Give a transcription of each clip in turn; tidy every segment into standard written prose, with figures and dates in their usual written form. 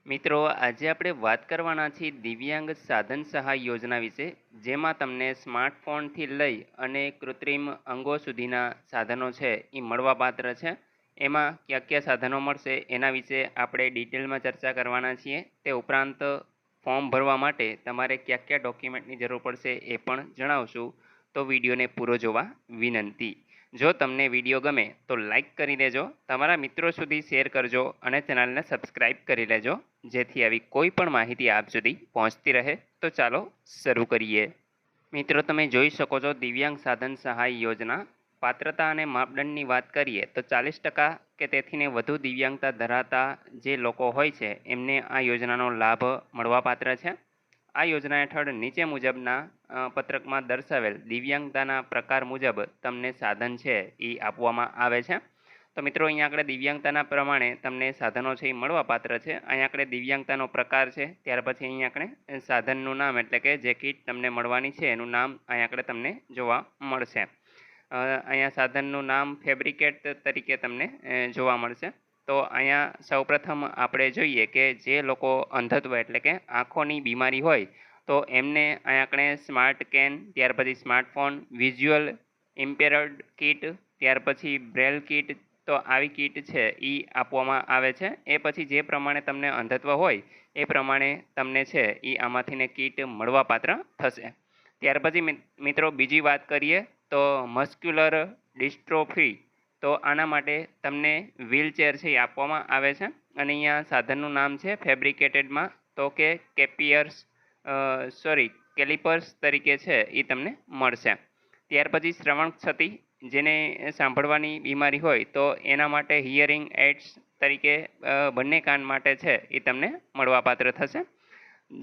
મિત્રો, આજે આપણે વાત કરવાના છીએ દિવ્યાંગ સાધન સહાય યોજના વિશે, જેમાં તમને સ્માર્ટફોનથી લઈ અને કૃત્રિમ અંગો સુધીના સાધનો છે એ મળવાપાત્ર છે. એમાં કયા કયા સાધનો મળશે એના વિશે આપણે ડિટેલમાં ચર્ચા કરવાના છીએ. તે ઉપરાંત ફોર્મ ભરવા માટે તમારે કયા કયા ડોક્યુમેન્ટની જરૂર પડશે એ પણ જણાવશું. તો વિડીયોને પૂરો જોવા વિનંતી. જો તમને વિડીયો ગમે તો લાઈક કરી દેજો, તમારા મિત્રો સુધી શેર કરજો અને ચેનલને સબસ્ક્રાઈબ કરી લેજો, જેથી આવી કોઈ પણ માહિતી આપ સુધી પહોંચતી રહે. તો ચાલો શરૂ કરીએ. મિત્રો, તમે જોઈ શકો છો દિવ્યાંગ સાધન સહાય યોજના. પાત્રતા અને માપદંડની વાત કરીએ તો 40% કે તેથીને વધુ દિવ્યાંગતા ધરાવતા જે લોકો હોય છે એમને આ યોજનાનો લાભ મળવાપાત્ર છે. આ યોજના હેઠળ નીચે મુજબના પત્રકમાં દર્શાવેલ દિવ્યાંગતાના પ્રકાર મુજબ તમને સાધન છે એ આપવામાં આવે છે. તો મિત્રો, અહીંયા આપણે દિવ્યાંગતાના પ્રમાણે તમને સાધનો છે એ મળવાપાત્ર છે. અહીંયા આપણે દિવ્યાંગતાનો પ્રકાર છે, ત્યાર પછી અહીંયા આપણે સાધનનું નામ એટલે કે જે કીટ તમને મળવાની છે એનું નામ અહીંયા આપણે તમને જોવા મળશે. અહીંયા સાધનનું નામ ફેબ્રિકેટ તરીકે તમને જોવા મળશે. તો અહીંયા સૌપ્રથમ આપણે જોઈએ કે જે લોકો અંધત્વ એટલે કે આંખોની બીમારી હોય તો એમને અહીંયા આપણે સ્માર્ટ કેન, ત્યાર પછી સ્માર્ટફોન, વિઝ્યુઅલ ઇમ્પેરડ કીટ, ત્યાર પછી બ્રેલ કીટ, તો આવી કીટ છે એ આપવામાં આવે છે. એ પછી જે પ્રમાણે તમને અંધત્વ હોય એ પ્રમાણે તમને છે એ આમાંથીને કીટ મળવાપાત્ર થશે. ત્યાર પછી મિત્રો બીજી વાત કરીએ તો મસ્ક્યુલર ડિસ્ટ્રોફી. તો આના માટે તમને વ્હીલચેર છે એ આપવામાં આવે છે. અને અહીંયા સાધનનું નામ છે ફેબ્રિકેટેડમાં તો કે કેલિપર્સ તરીકે છે એ તમને મળશે. ત્યાર પછી શ્રવણ ક્ષતિ, જેને સાંભળવાની બીમારી હોય તો એના માટે હિયરિંગ એડ્સ તરીકે બંને કાન માટે છે એ તમને મળવાપાત્ર થશે.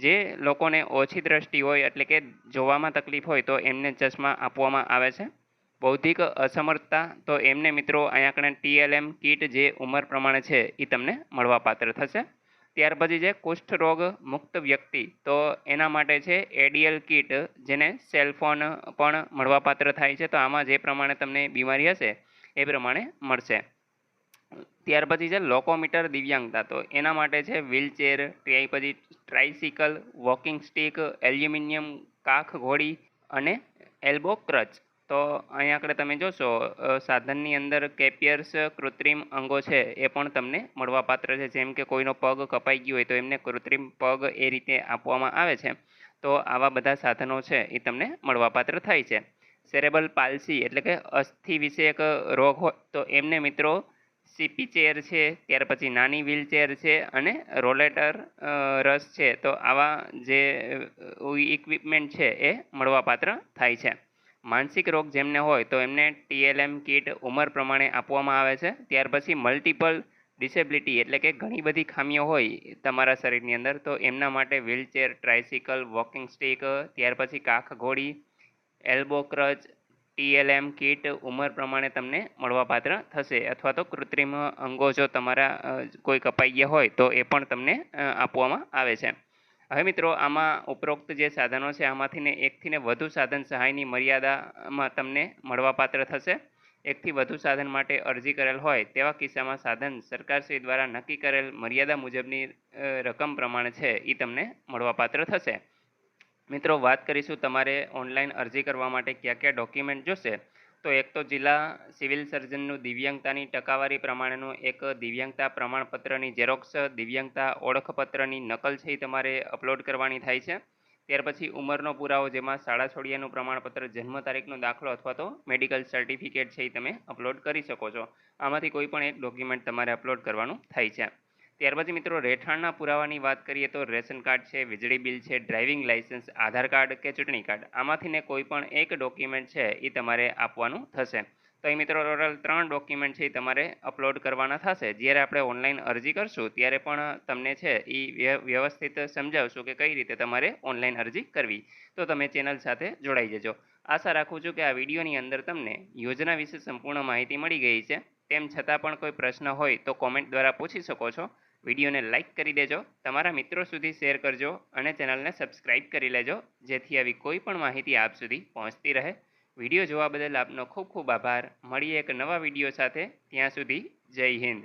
જે લોકોને ઓછી દ્રષ્ટિ હોય એટલે કે જોવામાં તકલીફ હોય તો એમને ચશ્મા આપવામાં આવે છે. બૌદ્ધિક અસમર્થતા, તો એમને મિત્રો અહીંયા કણે TLM કીટ જે ઉંમર પ્રમાણે છે એ તમને મળવાપાત્ર થશે. ત્યાર પછી છે કુષ્ઠરોગ મુક્ત વ્યક્તિ, તો એના માટે છે ADL કીટ, જેને સેલફોન પણ મળવાપાત્ર થાય છે. તો આમાં જે પ્રમાણે તમને બીમારી હશે એ પ્રમાણે મળશે. ત્યાર પછી છે લોકોમીટર દિવ્યાંગતા, તો એના માટે છે વ્હીલચેર, ત્યાર પછી ટ્રાઇસિકલ, વોકિંગ સ્ટીક, એલ્યુમિનિયમ કાખ ઘોડી અને એલ્બો ક્રચ. તો અહીંયા આગળ તમે જોશો સાધનની અંદર કેપિયર્સ કૃત્રિમ અંગો છે એ પણ તમને મળવાપાત્ર છે. જેમ કે કોઈનો પગ કપાઈ ગયો હોય તો એમને કૃત્રિમ પગ એ રીતે આપવામાં આવે છે. તો આવા બધા સાધનો છે એ તમને મળવાપાત્ર થાય છે. સેરેબલ પાલ્સી એટલે કે અસ્થિ વિષયક રોગ હોય તો એમને મિત્રો CP ચેર છે, ત્યાર પછી નાની વ્હીલચેર છે અને રોલેટર રસ છે. તો આવા જે ઇક્વિપમેન્ટ છે એ મળવાપાત્ર થાય છે. માનસિક રોગ જેમને હોય તો એમને TLM કીટ ઉંમર પ્રમાણે આપવામાં આવે છે. ત્યાર પછી મલ્ટિપલ ડિસેબિલિટી એટલે કે ઘણી બધી ખામીઓ હોય તમારા શરીરની અંદર તો એમના માટે વ્હીલચેર, ટ્રાઇસિકલ, વોકિંગ સ્ટીક, ત્યાર પછી કાખ ઘોડી, એલ્બો ક્રચ, TLM કીટ ઉંમર પ્રમાણે તમને મળવાપાત્ર થશે. અથવા તો કૃત્રિમ અંગો જો તમારા કોઈ કપાઈ ગયા હોય તો એ પણ તમને આપવામાં આવે છે. હવે મિત્રો, આમાં ઉપરોક્ત જે સાધનો છે આમાંથીને એકથી ને વધુ સાધન સહાયની મર્યાદામાં તમને મળવાપાત્ર થશે. એકથી વધુ સાધન માટે અરજી કરેલ હોય તેવા કિસ્સામાં સાધન સરકારશ્રી દ્વારા નક્કી કરેલ મર્યાદા મુજબની રકમ પ્રમાણે છે એ તમને મળવાપાત્ર થશે. મિત્રો, વાત કરીશું તમારે ઓનલાઈન અરજી કરવા માટે કયા કયા ડોક્યુમેન્ટ જોશે. તો એક તો જિલ્લા સિવિલ સર્જનનું દિવ્યાંગતાની ટકાવારી પ્રમાણેનું એક દિવ્યાંગતા પ્રમાણપત્રની ઝેરોક્સ, દિવ્યાંગતા ઓળખપત્રની નકલ છે એ તમારે અપલોડ કરવાની થાય છે. ત્યાર પછી ઉંમરનો પુરાવો, જેમાં શાળા છોડ્યાનું પ્રમાણપત્ર, જન્મ તારીખનો દાખલો અથવા તો મેડિકલ સર્ટિફિકેટ છે એ તમે અપલોડ કરી શકો છો. આમાંથી કોઈ પણ એક ડોક્યુમેન્ટ તમારે અપલોડ કરવાનું થાય છે. ત્યાર પછી મિત્રો, રહેઠાણના પુરાવાની વાત કરીએ તો રેશન કાર્ડ છે, વીજળી બિલ છે, ડ્રાઇવિંગ લાઇસન્સ, આધાર કાર્ડ કે ચૂંટણી કાર્ડ, આમાંથીને કોઈ પણ એક ડોક્યુમેન્ટ છે એ તમારે આપવાનું થશે. તો એ મિત્રો ટોટલ 3 ડોક્યુમેન્ટ છે એ તમારે અપલોડ કરવાના થશે. જ્યારે આપણે ઓનલાઈન અરજી કરશું ત્યારે પણ તમને છે એ વ્યવસ્થિત સમજાવશું કે કઈ રીતે તમારે ઓનલાઈન અરજી કરવી. તો તમે ચેનલ સાથે જોડાઈ જજો. આશા રાખું છું કે આ વિડીયોની અંદર તમને યોજના વિશે સંપૂર્ણ માહિતી મળી ગઈ છે. તેમ છતાં પણ કોઈ પ્રશ્ન હોય તો કોમેન્ટ દ્વારા પૂછી શકો છો. વિડીયોને લાઇક કરી દેજો, તમારા મિત્રો સુધી શેર કરજો અને ચેનલને સબસ્ક્રાઈબ કરી લેજો, જેથી આવી કોઈ પણ માહિતી આપ સુધી પહોંચતી રહે. વિડીયો જોવા બદલ આપનો ખૂબ ખૂબ આભાર. મળીએ એક નવા વિડીયો સાથે. ત્યાં સુધી જય હિન્દ.